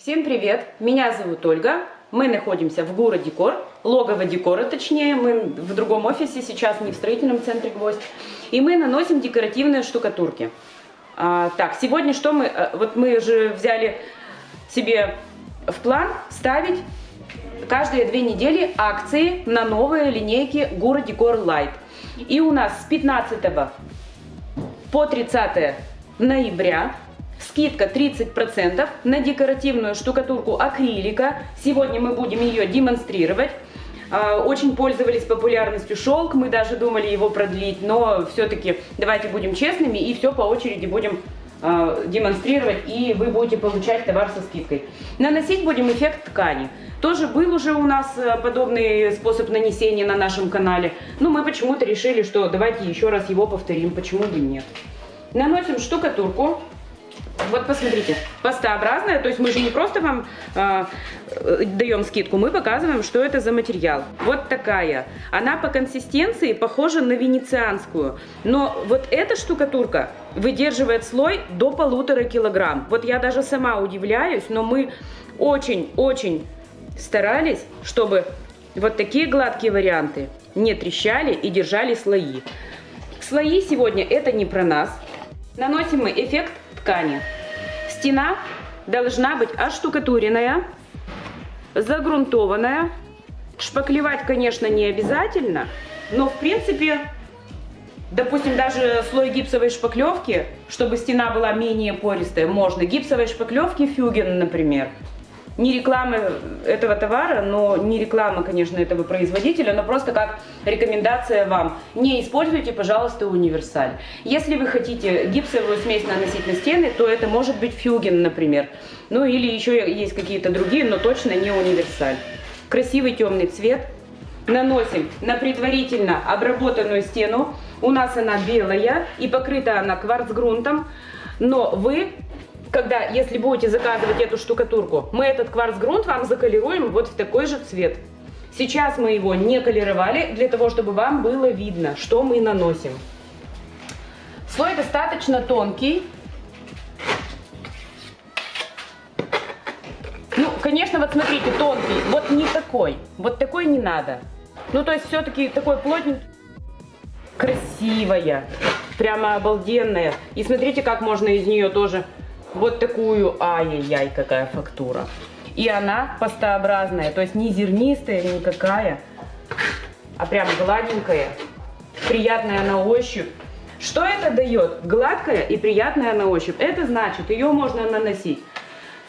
Всем привет! Меня зовут Ольга. Мы находимся в Гура Декор, логово декора точнее. Мы в другом офисе сейчас, не в строительном центре Гвоздь. И мы наносим декоративные штукатурки. Так, сегодня что мы... Вот мы же взяли себе в план ставить каждые 2 недели акции на новые линейки Гура Декор Light. И у нас с 15 по 30 ноября скидка 30% на декоративную штукатурку акрилика. Сегодня мы будем ее демонстрировать. Очень пользовались популярностью шелк, мы даже думали его продлить, но все-таки давайте будем честными и все по очереди будем демонстрировать, и вы будете получать товар со скидкой. Наносить будем эффект ткани. Тоже был уже у нас подобный способ нанесения на нашем канале, но мы почему-то решили, что давайте еще раз его повторим, почему бы нет. Наносим штукатурку. Вот посмотрите, пастообразная, то есть мы же не просто вам даем скидку, мы показываем, что это за материал. Вот такая. Она по консистенции похожа на венецианскую, но вот эта штукатурка выдерживает слой до 1,5 килограмм. Вот я даже сама удивляюсь, но мы очень-очень старались, чтобы вот такие гладкие варианты не трещали и держали слои. Слои сегодня это не про нас. Наносим мы эффект ткани. Стена должна быть оштукатуренная, загрунтованная. Шпаклевать, конечно, не обязательно, но в принципе, допустим, даже слой гипсовой шпаклевки, чтобы стена была менее пористая, можно. Гипсовой шпаклевки Фюген, например. Не реклама этого товара, но не реклама, конечно, этого производителя, но просто как рекомендация вам. Не используйте, пожалуйста, универсаль. Если вы хотите гипсовую смесь наносить на стены, то это может быть Фюген, например. Ну или еще есть какие-то другие, но точно не универсаль. Красивый темный цвет. Наносим на предварительно обработанную стену. У нас она белая и покрыта она кварцгрунтом, но вы... если будете заказывать эту штукатурку, мы этот кварцгрунт вам заколируем вот в такой же цвет. Сейчас мы его не колеровали, для того, чтобы вам было видно, что мы наносим. Слой достаточно тонкий. Ну, конечно, вот смотрите, тонкий, вот не такой. Вот такой не надо. Ну, то есть все-таки такой плотненький. Красивая, прямо обалденная. И смотрите, как можно из нее тоже... Вот такую, ай-яй-яй, какая фактура. И она пастообразная, то есть не зернистая никакая, а прям гладенькая, приятная на ощупь. Что это дает? Гладкая и приятная на ощупь. Это значит, ее можно наносить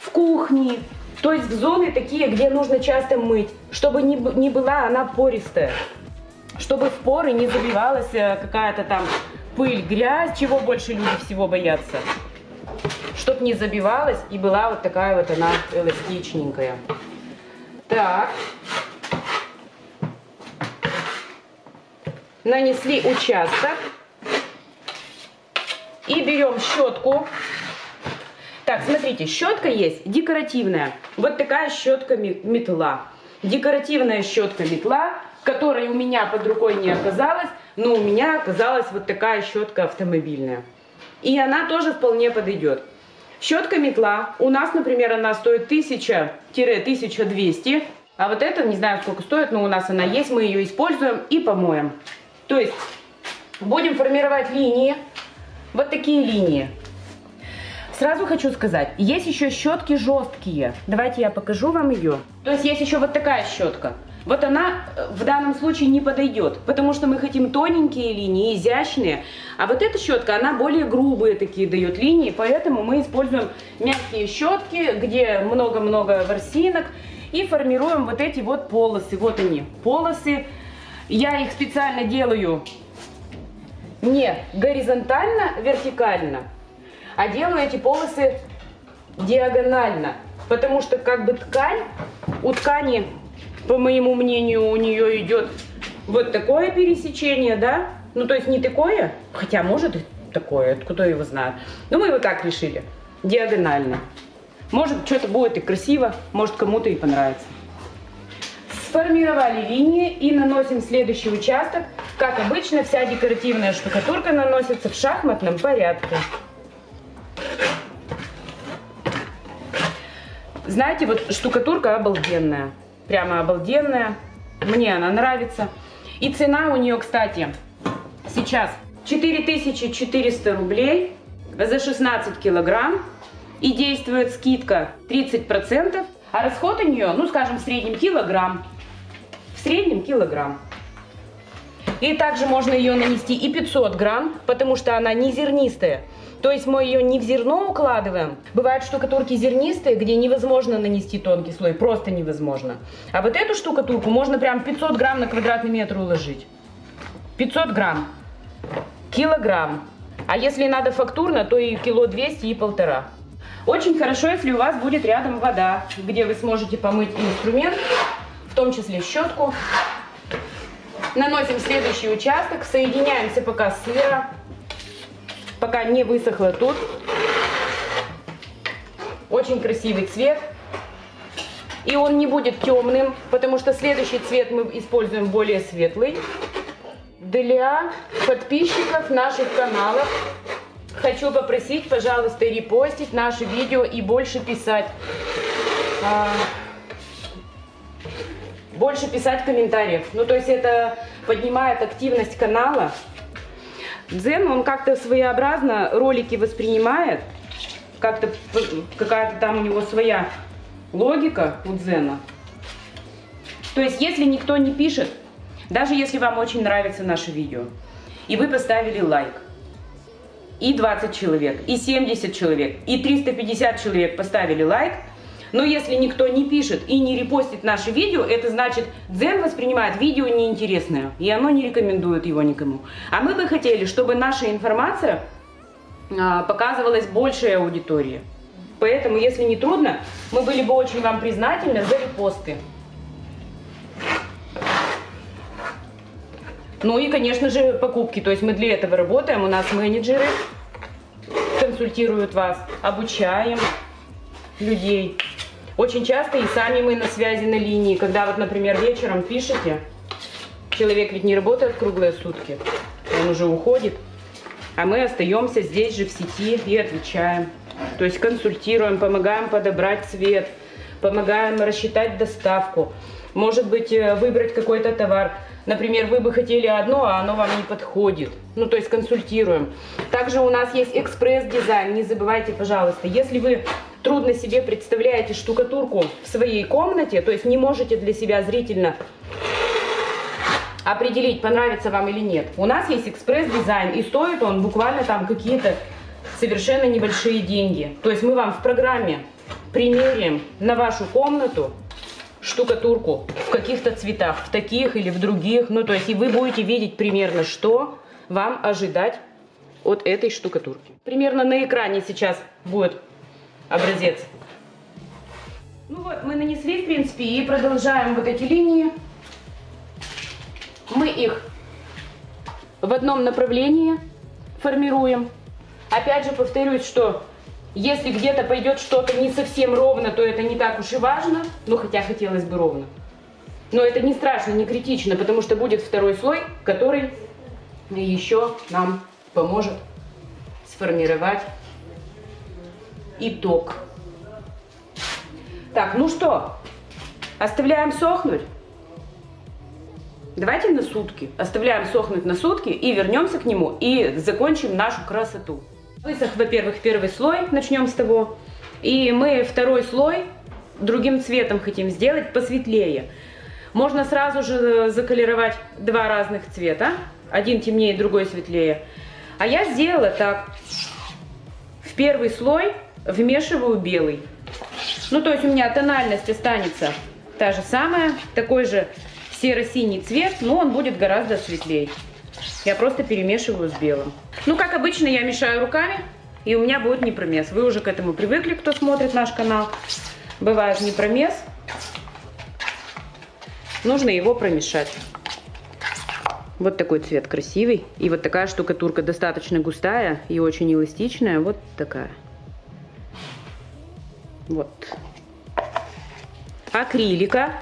в кухне, то есть в зоны такие, где нужно часто мыть, чтобы не была она пористая, чтобы в поры не забивалась какая-то там пыль, грязь, чего больше люди всего боятся. Чтоб не забивалась и была вот такая вот она эластичненькая. Так. Нанесли участок. И берем щетку. Так, смотрите, щетка есть декоративная. Вот такая щетка метла. Декоративная щетка метла, которой у меня под рукой не оказалось, но у меня оказалась вот такая щетка автомобильная. И она тоже вполне подойдет. Щетка метла, у нас, например, она стоит 1000-1200, а вот эта, не знаю, сколько стоит, но у нас она есть, мы ее используем и помоем. То есть будем формировать линии, вот такие линии. Сразу хочу сказать, есть еще щетки жесткие. Давайте я покажу вам ее. То есть есть еще вот такая щетка. Вот она в данном случае не подойдет, потому что мы хотим тоненькие линии, изящные. А вот эта щетка, она более грубые такие дает линии, поэтому мы используем мягкие щетки, где много-много ворсинок, и формируем вот эти вот полосы. Вот они, полосы. Я их специально делаю не горизонтально, вертикально, а делаю эти полосы диагонально, потому что как бы ткань, у ткани... По моему мнению, у нее идет вот такое пересечение, да? Ну, то есть не такое, хотя может и такое, кто его знает. Но мы вот так решили, диагонально. Может, что-то будет и красиво, может, кому-то и понравится. Сформировали линии и наносим следующий участок. Как обычно, вся декоративная штукатурка наносится в шахматном порядке. Знаете, вот штукатурка обалденная. Прямо обалденная. Мне она нравится. И цена у нее, кстати, сейчас 4400 рублей за 16 килограмм. И действует скидка 30%. А расход у нее, ну скажем, в среднем килограмм. В среднем килограмм. И также можно ее нанести и 500 грамм, потому что она не зернистая. То есть мы ее не в зерно укладываем. Бывают штукатурки зернистые, где невозможно нанести тонкий слой, просто невозможно. А вот эту штукатурку можно прям 500 грамм на квадратный метр уложить. 500 грамм. Килограмм. А если надо фактурно, то и кило 200 и 1,5. Очень хорошо, если у вас будет рядом вода, где вы сможете помыть инструмент, в том числе щетку. Наносим следующий участок, соединяемся пока сыро, пока не высохло тут. Очень красивый цвет. И он не будет темным, потому что следующий цвет мы используем более светлый. Для подписчиков наших каналов хочу попросить, пожалуйста, репостить наши видео и больше писать. Больше писать комментариев. Ну, то есть это поднимает активность канала. Дзен, он как-то своеобразно ролики воспринимает. Как-то какая-то там у него своя логика у Дзена. То есть если никто не пишет, даже если вам очень нравится наше видео, и вы поставили лайк, и 20 человек, и 70 человек, и 350 человек поставили лайк, но если никто не пишет и не репостит наше видео, это значит, Дзен воспринимает видео неинтересное, и оно не рекомендует его никому. А мы бы хотели, чтобы наша информация показывалась большей аудитории. Поэтому, если не трудно, мы были бы очень вам признательны за репосты. Ну и, конечно же, покупки. То есть мы для этого работаем, у нас менеджеры консультируют вас, обучаем людей. Очень часто и сами мы на связи на линии, когда вот, например, вечером пишете, человек ведь не работает круглые сутки, он уже уходит, а мы остаемся здесь же в сети и отвечаем. То есть консультируем, помогаем подобрать цвет, помогаем рассчитать доставку, может быть, выбрать какой-то товар. Например, вы бы хотели одно, а оно вам не подходит. Ну, то есть консультируем. Также у нас есть экспресс-дизайн. Не забывайте, пожалуйста, если вы трудно себе представляете штукатурку в своей комнате, то есть не можете для себя зрительно определить, понравится вам или нет. У нас есть экспресс-дизайн, и стоит он буквально там какие-то совершенно небольшие деньги. То есть мы вам в программе примерим на вашу комнату штукатурку в каких-то цветах, в таких или в других. Ну, то есть и вы будете видеть примерно, что вам ожидать от этой штукатурки. Примерно на экране сейчас будет образец. Ну вот, мы нанесли, в принципе, и продолжаем вот эти линии. Мы их в одном направлении формируем. Опять же, повторюсь, что если где-то пойдет что-то не совсем ровно, то это не так уж и важно. Ну, хотя хотелось бы ровно. Но это не страшно, не критично, потому что будет второй слой, который еще нам поможет сформировать итог. Так, ну что, оставляем сохнуть. Давайте на сутки. Оставляем сохнуть на сутки и вернемся к нему и закончим нашу красоту. Высох, во-первых, первый слой, начнем с того. И мы второй слой другим цветом хотим сделать, посветлее. Можно сразу же заколеровать два разных цвета. Один темнее, другой светлее. А я сделала так. В первый слой вмешиваю белый. Ну, то есть у меня тональность останется та же самая. Такой же серо-синий цвет, но он будет гораздо светлее. Я просто перемешиваю с белым. Ну, как обычно, я мешаю руками, и у меня будет непромес. Вы уже к этому привыкли, кто смотрит наш канал. Бывает непромес. Нужно его промешать. Вот такой цвет красивый. И вот такая штукатурка достаточно густая и очень эластичная. Вот такая. Вот. Акрилика.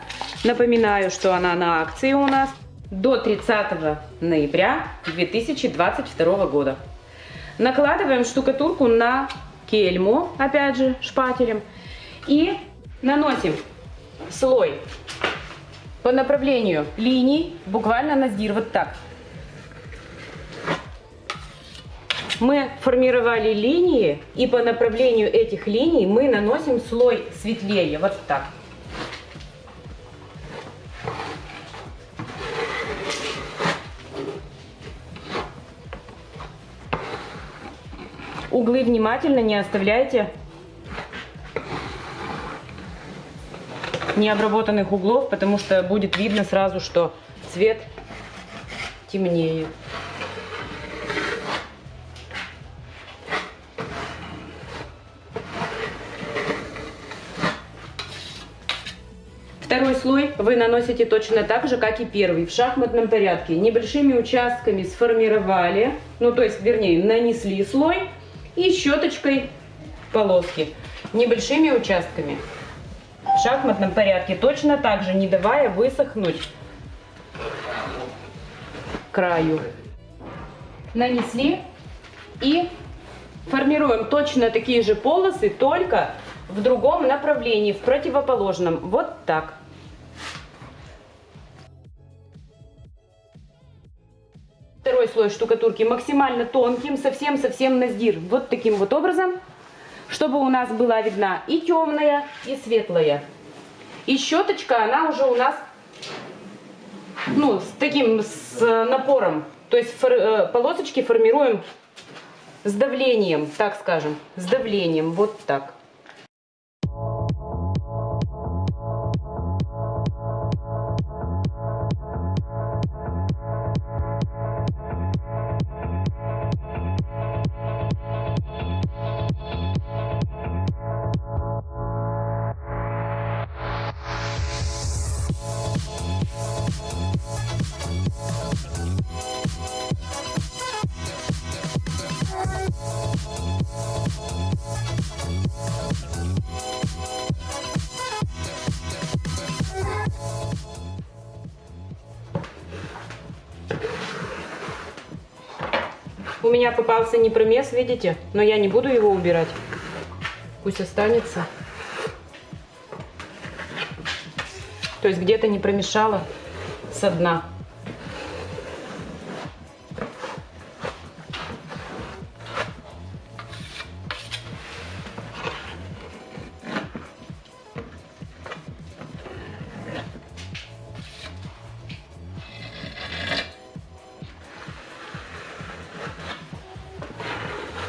Напоминаю, что она на акции у нас до 30 ноября 2022 года. Накладываем штукатурку на кельму, опять же, шпателем. И Наносим слой по направлению линий, буквально на сдир, вот так. Мы формировали линии, и по направлению этих линий мы наносим слой светлее, вот так. Углы внимательно не оставляйте необработанных углов, потому что будет видно сразу, что цвет темнее. Второй слой вы наносите точно так же, как и первый, в шахматном порядке. Небольшими участками сформировали, ну то есть, вернее, нанесли слой и щеточкой полоски. Небольшими участками. В шахматном порядке точно так же, не давая высохнуть краю. Нанесли и формируем точно такие же полосы, только в другом направлении, в противоположном. Вот так. Второй слой штукатурки максимально тонким, совсем-совсем на сдир. Вот таким вот образом, чтобы у нас была видна и темная, и светлая. И щеточка, она уже у нас, ну, с напором. То есть полосочки формируем с давлением, так скажем, с давлением, вот так. У меня попался непромес, видите? Но я не буду его убирать. Пусть останется. То есть где-то не промешало со дна.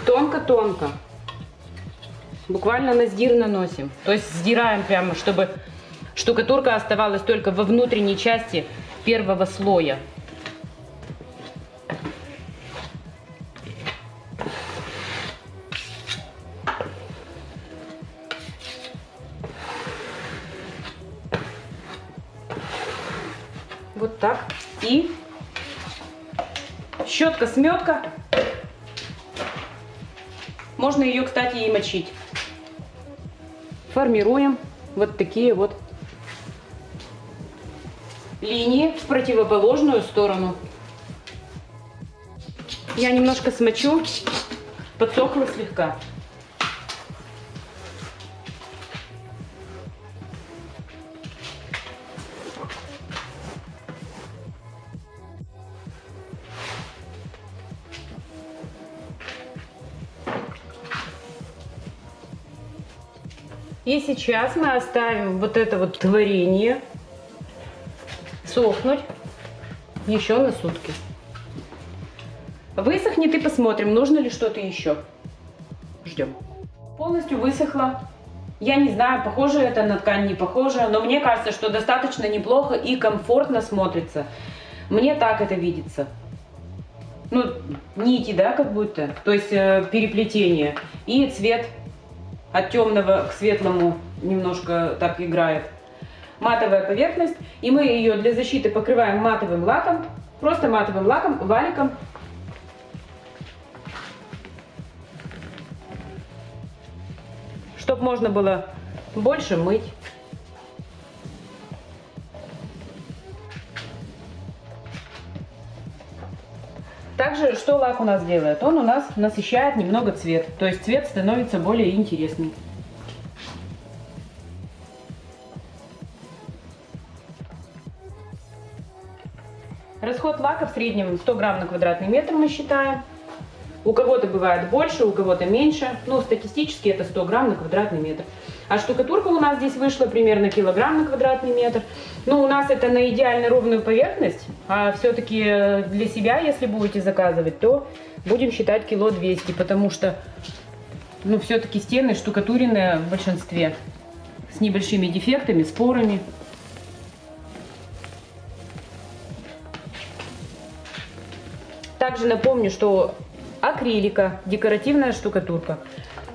Тонко-тонко. Буквально на сдир наносим. То есть сдираем прямо, чтобы штукатурка оставалась только во внутренней части первого слоя. Вот так. И щетка-сметка. Можно ее, кстати, и мочить. Формируем вот такие вот линии в противоположную сторону. Я немножко смочу, подсохло слегка. И сейчас мы оставим вот это вот творение сохнуть еще на сутки. Высохнет и посмотрим, нужно ли что-то еще. Ждем. Полностью высохло. Я не знаю, похоже это на ткань, не похоже, но мне кажется, что достаточно неплохо и комфортно смотрится. Мне так это видится. Ну, нити, да, как будто, то есть переплетение. И цвет от темного к светлому немножко так играет. Матовая поверхность. И мы ее для защиты покрываем матовым лаком. Просто матовым лаком, валиком. Чтобы можно было больше мыть. Также, что лак у нас делает? Он у нас насыщает немного цвет. То есть цвет становится более интересный. Расход лака в среднем 100 грамм на квадратный метр мы считаем. У кого-то бывает больше, у кого-то меньше. Но статистически это 100 грамм на квадратный метр. А штукатурка у нас здесь вышла примерно килограмм на квадратный метр. Но у нас это на идеально ровную поверхность. А все-таки для себя, если будете заказывать, то будем считать кило 200. Потому что, ну, все-таки стены штукатуренные в большинстве. С небольшими дефектами, с порами. Также напомню, что акрилика, декоративная штукатурка,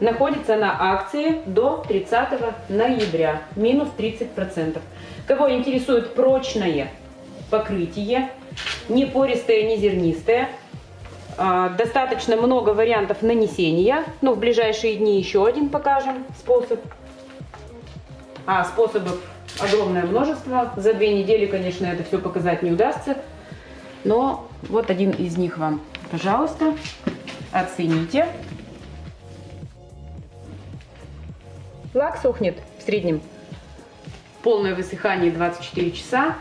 находится на акции до 30 ноября, минус 30%. Кого интересует прочное покрытие, не пористое, не зернистое, достаточно много вариантов нанесения. Ну, в ближайшие дни еще один покажем способ. Способов огромное множество. За 2 недели, конечно, это все показать не удастся. Но вот один из них вам, пожалуйста, оцените. Лак сохнет в среднем полное высыхание 24 часа.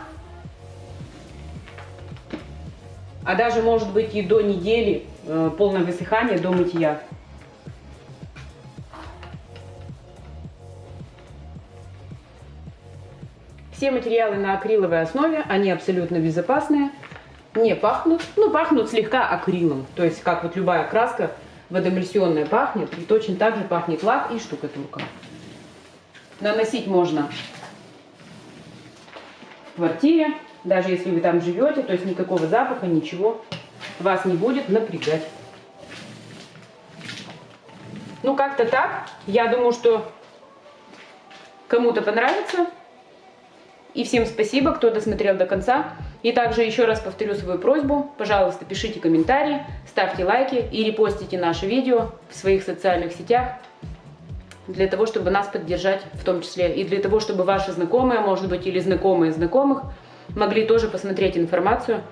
А даже может быть и до недели полное высыхание до мытья. Все материалы на акриловой основе, они абсолютно безопасные. Не пахнут, ну пахнут слегка акрилом, то есть как вот любая краска водоэмульсионная пахнет, и точно так же пахнет лак и штукатурка. Наносить можно в квартире, даже если вы там живете, то есть никакого запаха, ничего вас не будет напрягать. Ну как-то так, я думаю, что кому-то понравится. И всем спасибо, кто досмотрел до конца. И также еще раз повторю свою просьбу. Пожалуйста, пишите комментарии, ставьте лайки и репостите наше видео в своих социальных сетях. Для того, чтобы нас поддержать в том числе. И для того, чтобы ваши знакомые, может быть, или знакомые знакомых могли тоже посмотреть информацию.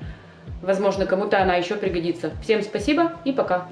Возможно, кому-то она еще пригодится. Всем спасибо и пока.